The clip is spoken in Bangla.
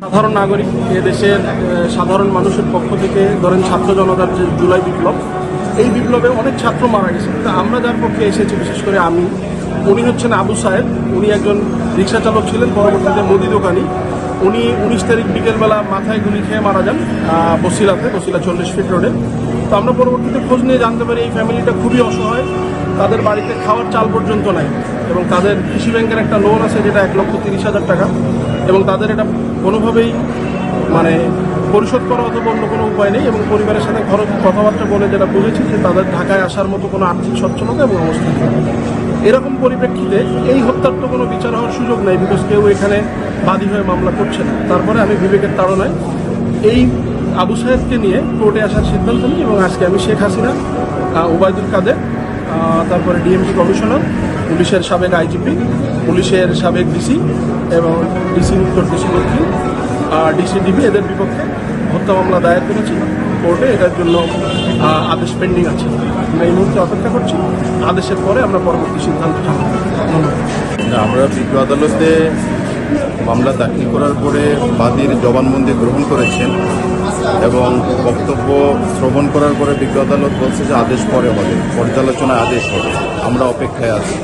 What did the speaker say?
সাধারণ নাগরিক, এদেশের সাধারণ মানুষের পক্ষ থেকে ধরেন ছাত্র জনতার যে জুলাই বিপ্লব, এই বিপ্লবে অনেক ছাত্র মারা গেছে। তা আমরা যার পক্ষে এসেছি, বিশেষ করে আমি, উনি হচ্ছেন আবু সাহেব। উনি একজন রিক্সা চালক ছিলেন, পরবর্তীতে মুদি দোকানি। উনি 19 তারিখ বিকেলবেলা মাথায় গুলি খেয়ে মারা যান বসিলা 40 ফিট রোডে। তো আমরা পরবর্তীতে খোঁজ নিয়ে জানতে পারি এই ফ্যামিলিটা খুবই অসহায়, তাদের বাড়িতে খাওয়ার চাল পর্যন্ত নাই, এবং তাদের কৃষি ব্যাংকের একটা লোন আছে যেটা 1,30,000 টাকা, এবং তাদের এটা কোনোভাবেই পরিশোধ করা অথবা অন্য কোনো উপায় নেই। এবং পরিবারের সাথে কথাবার্তা বলে যেটা বুঝেছি যে তাদের ঢাকায় আসার মতো কোনো আর্থিক সচ্ছলতা এবং অবস্থা নেই। এরকম পরিপ্রেক্ষিতে এই হত্যার তো কোনো বিচার হওয়ার সুযোগ নেই, বিকজ কেউ এখানে বাদী হয়ে মামলা করছে না। তারপরে আমি বিবেকের তাড়নায় এই আবু সাহেবকে নিয়ে কোর্টে আসার সিদ্ধান্ত নিই, এবং আজকে আমি শেখ হাসিনা, ওবায়দুল কাদের, তারপরে ডিএমপি কমিশনার, পুলিশের সাবেক আইজিপি, পুলিশের সাবেক ডিসি এবং ডিসি উত্তর দক্ষিণ ডিসিডিবি, এদের বিপক্ষে হত্যা মামলা দায়ের করেছি কোর্টে। এটার জন্য আদেশ পেন্ডিং আছে। আমরা এই মুহূর্তে অপেক্ষা করছি, আদেশের পরে আমরা পরবর্তী সিদ্ধান্ত জানাবো। আমরা বিজ্ঞ আদালতে মামলা দাখিল করার পরে বাদীর জবানবন্দি গ্রহণ করেছেন এবং বক্তব্য শ্রবণ করার পরে বিজ্ঞ আদালত বলছে যে আদেশ পরে হবে, পর্যালোচনায় আদেশ হবে। আমরা অপেক্ষায় আছি।